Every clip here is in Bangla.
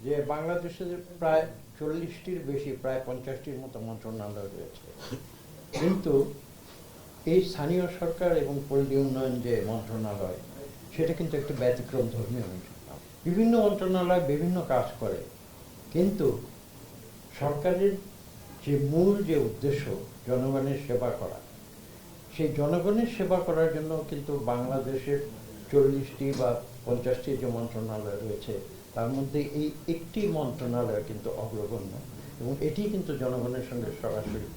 যে বাংলাদেশে প্রায় 40টির বেশি, প্রায় 50টির মতো মন্ত্রণালয় রয়েছে, কিন্তু এই স্থানীয় সরকার এবং পল্লী উন্নয়ন যে মন্ত্রণালয়, সেটা কিন্তু একটি ব্যতিক্রম ধর্মীয় মন্ত্রণালয়। বিভিন্ন মন্ত্রণালয় বিভিন্ন কাজ করে, কিন্তু সরকারের যে মূল যে উদ্দেশ্য জনগণের সেবা করা, সেই জনগণের সেবা করার জন্য কিন্তু বাংলাদেশের 40টি বা 50টি যে মন্ত্রণালয় রয়েছে, তার মধ্যে এই একটি মন্ত্রণালয় কিন্তু অগ্রগণ্য, এবং এটি কিন্তু জনগণের সঙ্গে সরাসরি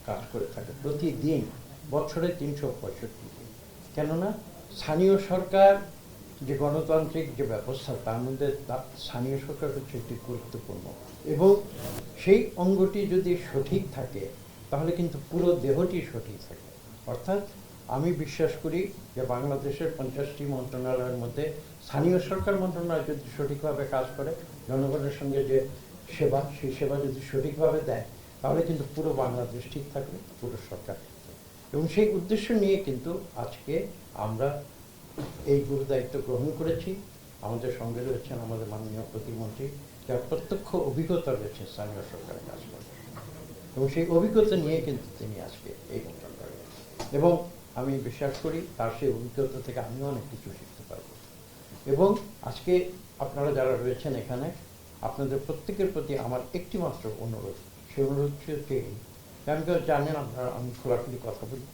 কাজ করে থাকে প্রতিদিন, বছরে 365 দিন। কেননা স্থানীয় সরকার যে গণতান্ত্রিক যে ব্যবস্থা, তার মধ্যে স্থানীয় সরকার হচ্ছে একটি গুরুত্বপূর্ণ, এবং সেই অঙ্গটি যদি সঠিক থাকে তাহলে কিন্তু পুরো দেহটি সঠিক থাকে। অর্থাৎ আমি বিশ্বাস করি যে বাংলাদেশের 50টি মন্ত্রণালয়ের মধ্যে স্থানীয় সরকার মন্ত্রণালয় যদি সঠিকভাবে কাজ করে, জনগণের সঙ্গে যে সেবা, সেই সেবা যদি সঠিকভাবে দেয়, তাহলে কিন্তু পুরো বাংলাদেশ ঠিক থাকবে, পুরো সরকার ঠিক থাকবে। এবং সেই উদ্দেশ্য নিয়ে কিন্তু আজকে আমরা এই গুরু দায়িত্ব গ্রহণ করেছি। আমাদের সঙ্গে রয়েছেন আমাদের মাননীয় প্রতিমন্ত্রী, যার প্রত্যক্ষ অভিজ্ঞতা রয়েছে স্থানীয় সরকারের কাজ করার, এবং সেই অভিজ্ঞতা নিয়ে কিন্তু তিনি আজকে এই মন্ত্রণালয়ে, এবং আমি বিশ্বাস করি তার সেই অভিজ্ঞতা থেকে আমিও অনেক কিছু শিখতে পারব। এবং আজকে আপনারা যারা রয়েছেন এখানে, আপনাদের প্রত্যেকের প্রতি আমার একটি মাত্র অনুরোধ, সেই অনুরোধ হচ্ছে আমি তো জানেন আপনারা, আমি খোলাখুলি কথা বলি,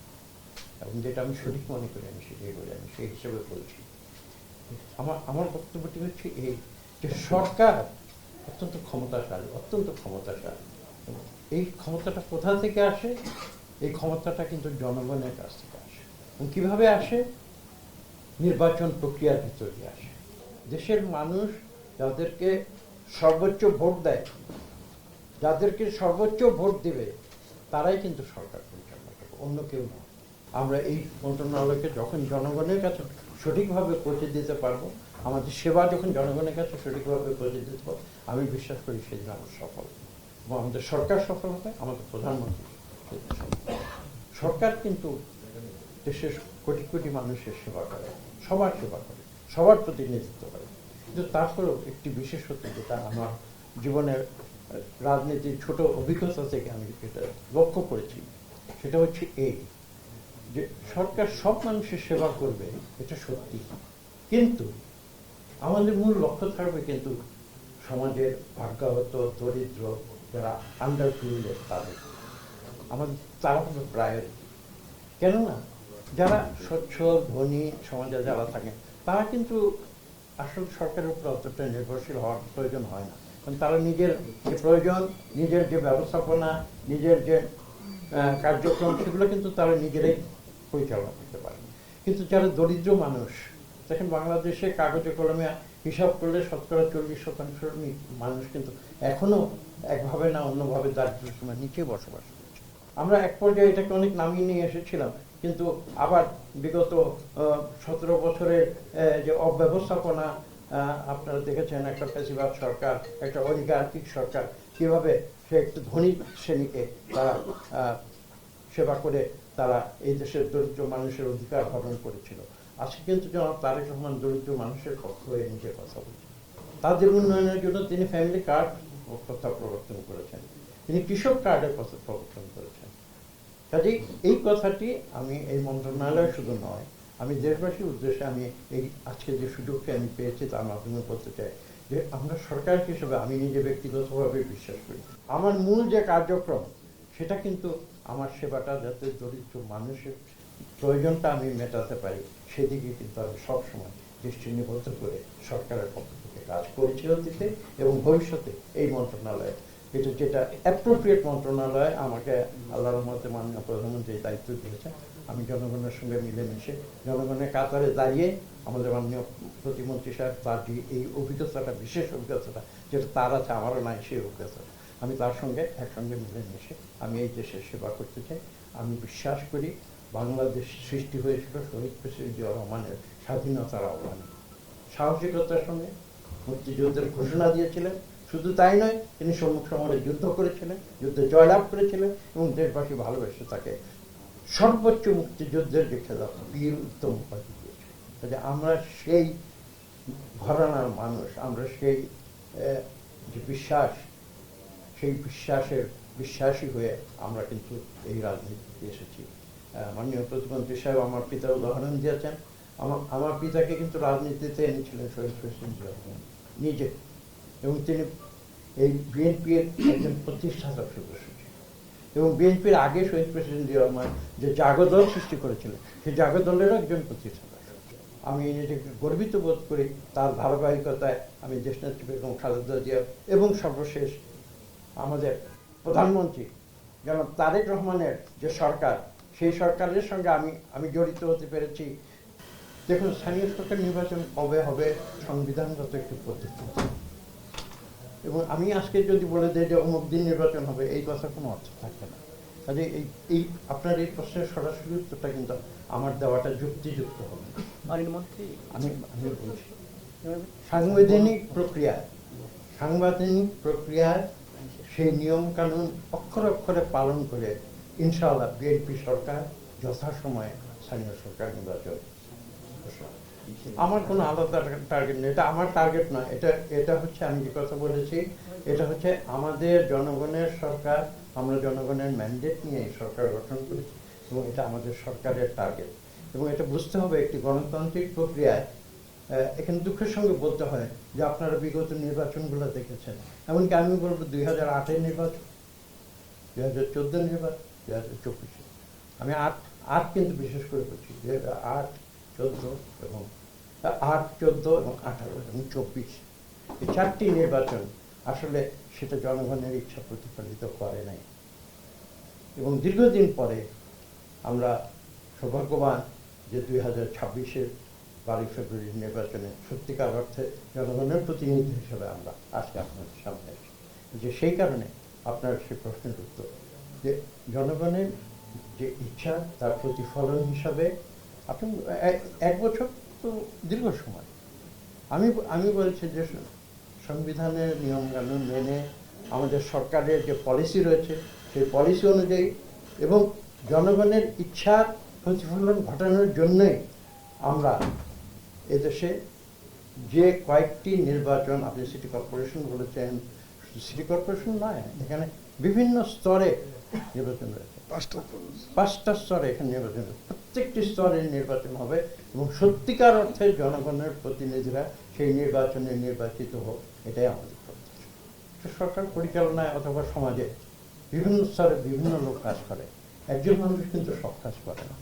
এবং যেটা আমি সঠিক মনে করি আমি সেটাই বলি, আমি সেই হিসেবে বলছি। আমার বক্তব্যটি হচ্ছে এই, যে সরকার অত্যন্ত ক্ষমতাশালী, অত্যন্ত ক্ষমতাশালী। এই ক্ষমতাটা কোথা থেকে আসে? এই ক্ষমতাটা কিন্তু জনগণের কাছ থেকে আসে। এবং কীভাবে আসে? নির্বাচন প্রক্রিয়ার ভিতর দিয়ে আসে। দেশের মানুষ যাদেরকে সর্বোচ্চ ভোট দেয়, যাদেরকে সর্বোচ্চ ভোট দেবে, তারাই কিন্তু সরকার পরিচালনা করবে, অন্য কেউ না। আমরা এই মন্ত্রণালয়কে যখন জনগণের কাছে সঠিকভাবে পৌঁছে দিতে পারবো, আমাদের সেবা যখন জনগণের কাছে সঠিকভাবে পৌঁছে দিতে পারবো, আমি বিশ্বাস করি সেদিন আমরা সফল, এবং আমাদের সরকার সফল হবে, আমাদের প্রধানমন্ত্রী সরকার কিন্তু দেশের কোটি কোটি মানুষের সেবা করে, সবার সেবা করে, সবার প্রতিনিধিত্ব করে। কিন্তু তারপরেও একটি বিশেষত্ব, যেটা আমার জীবনের রাজনীতির ছোট অভিজ্ঞতা থেকে আমি এটা লক্ষ্য করেছি, সেটা হচ্ছে এই, যে সরকার সব মানুষের সেবা করবে, এটা সত্যি, কিন্তু আমাদের মূল লক্ষ্য থাকবে কিন্তু সমাজের ভাগ্যাহত, দরিদ্র, যারা আন্ডার প্রিভিলেজ, তাদের আমাদের, তারা হবে প্রায়োরিটি। কেননা যারা সচ্ছল ধনী সমাজে যারা থাকেন, তারা কিন্তু আসলে সরকারের উপর অতটা নির্ভরশীল হওয়ার প্রয়োজন হয় না, কারণ তারা নিজের যে প্রয়োজন, নিজের যে ব্যবস্থাপনা, নিজের যে কার্যক্রম, সেগুলো কিন্তু তারা নিজেরাই পরিচালনা করতে পারে। কিন্তু যারা দরিদ্র মানুষ, দেখেন বাংলাদেশে কাগজে কলমে হিসাব করলে 40% মানুষ কিন্তু এখনো একভাবে না অন্যভাবে দারিদ্র্য সীমার নিচে বসবাস করছে। আমরা এক পর্যায়ে এটাকে অনেক নামিয়ে নিয়ে এসেছিলাম, কিন্তু আবার বিগত 17 বছরের যে অব্যবস্থাপনা, আপনারা দেখেছেন একটা ফ্যাসিবাদ সরকার, একটা অলিগার্কিক সরকার, কীভাবে সে একটু ধনী শ্রেণীকে তারা সেবা করে তারা এই দেশের দরিদ্র মানুষের অধিকার হরণ করেছিল। আজকে কিন্তু জনাব তারেক রহমান দরিদ্র মানুষের পক্ষ হয়ে নিজে কথা বলছেন। তাদের উন্নয়নের জন্য তিনি ফ্যামিলি কার্ড কথা প্রবর্তন করেছেন, তিনি কৃষক কার্ডের কথা প্রবর্তন করেছেন। কাজেই এই কথাটি আমি এই মন্ত্রণালয় শুধু নয়, আমি দেশবাসীর উদ্দেশ্যে আমি এই আজকে যে সুযোগটি আমি পেয়েছি তার মাধ্যমে বলতে চাই যে আমরা সরকার হিসেবে, আমি নিজে ব্যক্তিগতভাবে বিশ্বাস করি, আমার মূল যে কার্যক্রম, সেটা কিন্তু আমার সেবাটা যাতে দরিদ্র মানুষের প্রয়োজনটা আমি মেটাতে পারি, সেদিকে কিন্তু আমি সবসময় দৃষ্টি নিবদ্ধ করে সরকারের পক্ষ থেকে কাজ করেছি অতীতে এবং ভবিষ্যতে। এই মন্ত্রণালয়ে এটা যেটা অ্যাপ্রোপ্রিয়েট মন্ত্রণালয়, আমাকে আল্লাহর রহমতে মাননীয় প্রধানমন্ত্রী এই দায়িত্ব দিয়েছেন। আমি জনগণের সঙ্গে মিলেমিশে, জনগণের কাতারে দাঁড়িয়ে, আমাদের মাননীয় প্রতিমন্ত্রী সাহেব তার যে এই অভিজ্ঞতাটা, বিশেষ অভিজ্ঞতাটা যেটা তার আছে, আমারও নাই সেই অভিজ্ঞতাটা, আমি তার সঙ্গে একসঙ্গে মিলেমিশে আমি এই দেশের সেবা করতে চাই। আমি বিশ্বাস করি বাংলাদেশ সৃষ্টি হয়েছিল শহীদ প্রেসিডেন্ট জিয়া রহমানের স্বাধীনতার আহ্বানে, সাহসিকতার সঙ্গে মুক্তিযুদ্ধের ঘোষণা দিয়েছিলেন। শুধু তাই নয়, তিনি সম্মুখ সমরে যুদ্ধ করেছিলেন, যুদ্ধে জয়লাভ করেছিলেন, এবং দেশবাসী ভালোবেসে তাকে সর্বোচ্চ মুক্তিযুদ্ধের যে খেতাব বীর উত্তম উপাধি দিয়েছে। আমরা সেই ঘরানার মানুষ, আমরা সেই যে বিশ্বাস, সেই বিশ্বাসী হয়ে আমরা কিন্তু এই রাজনীতিতে এসেছি। মাননীয় প্রতিমন্ত্রী সাহেব আমার পিতার উদাহরণ দিয়েছেন। আমার পিতাকে কিন্তু রাজনীতিতে এনেছিলেন শহীদ প্রেসিডেন্ট জিয়া রহমান নিজে, এবং তিনি এই বিএনপির একজন প্রতিষ্ঠাতা সদস্য ছিলেন। এবং বিএনপির আগে শহীদ প্রেসিডেন্ট জিয়া রহমান যে জাগদল সৃষ্টি করেছিলেন, সেই জাগদলেরও একজন প্রতিষ্ঠাতা। আমি নিজেকে গর্বিত বোধ করি তার ধারাবাহিকতায় আমি দেশনেত্রী বেগম খালেদা জিয়া এবং সর্বশেষ আমাদের প্রধানমন্ত্রী জনাব তারেক রহমানের যে সরকার, সেই সরকারের সঙ্গে আমি জড়িত হতে পেরেছি। দেখুন, স্থানীয় সরকার নির্বাচন কবে হবে সংবিধানগত একটি পদ্ধতি, এবং আমি আজকে যদি বলে দিই যে অমুক দিন নির্বাচন হবে, এই কথা কোনো অর্থ থাকবে না। কাজে এই আপনার এই প্রশ্নের সরাসরি উত্তরটা কিন্তু আমার দেওয়াটা যুক্তিযুক্ত হবে না। আমি বলছি সাংবিধানিক প্রক্রিয়ায় সেই নিয়ম কানুন অক্ষরে অক্ষরে পালন করে ইনশাআল্লাহ বিএনপি সরকার যথাসময়ে স্থানীয় সরকার নির্বাচন। আমার কোনো আলাদা টার্গেট নেই, এটা আমার টার্গেট নয়। এটা হচ্ছে, আমি যে কথা বলেছি, এটা হচ্ছে আমাদের জনগণের সরকার। আমরা জনগণের ম্যান্ডেট নিয়ে এই সরকার গঠন করেছি, এবং এটা আমাদের সরকারের টার্গেট। এবং এটা বুঝতে হবে একটি গণতান্ত্রিক প্রক্রিয়ায়। এখানে দুঃখের সঙ্গে বলতে হয় যে আপনারা বিগত নির্বাচনগুলো দেখেছেন, এমনকি আমি বলবো 2008-এর নির্বাচন, 2014 নির্বাচন, 2024। আমি আট কিন্তু বিশেষ করে বলছি, 2008, 14 এবং 18 এবং 24, এই 4টি নির্বাচন আসলে সেটা জনগণের ইচ্ছা প্রতিফলিত করে নাই। এবং দীর্ঘদিন পরে আমরা সৌভাগ্যবান যে 2026-এর 12 ফেব্রুয়ারি নির্বাচনে সত্যিকার অর্থে জনগণের প্রতিনিধি হিসেবে আমরা আজকে আপনাদের সামনে এসেছি। যে সেই কারণে আপনার সেই প্রশ্নের উত্তর, যে জনগণের যে ইচ্ছা তার প্রতিফলন হিসাবে আপনি 1 বছর তো দীর্ঘ সময়। আমি বলছি যে সংবিধানের নিয়মকানুন মেনে আমাদের সরকারের যে পলিসি রয়েছে, সেই পলিসি অনুযায়ী এবং জনগণের ইচ্ছার প্রতিফলন ঘটানোর জন্যই আমরা এদেশে যে কয়েকটি নির্বাচন, আপনি সিটি কর্পোরেশন বলেছেন, সিটি কর্পোরেশন নয়, এখানে বিভিন্ন স্তরে নির্বাচন রয়েছে, 5টা স্তরে এখানে নির্বাচন হবে। প্রত্যেকটি স্তরে নির্বাচন হবে এবং সত্যিকার অর্থে জনগণের প্রতিনিধিরা সেই নির্বাচনে নির্বাচিত হোক, এটাই আমাদের প্রত্যাশা। সরকার পরিচালনায় অথবা সমাজে বিভিন্ন স্তরে বিভিন্ন লোক কাজ করে, একজন মানুষ কিন্তু সব কাজ করে না।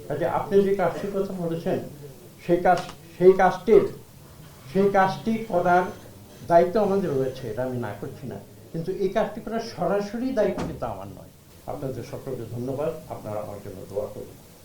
কাজে আপনি যে কাজটির কথা বলেছেন, সেই কাজটি করার দায়িত্ব আমাদের রয়েছে, এটা আমি না করছি না, কিন্তু এই কাজটি করার সরাসরি দায়িত্ব কিন্তু আমার নয়। আপনাদের সকলকে ধন্যবাদ, আপনারা আমার জন্য দোয়া করবেন।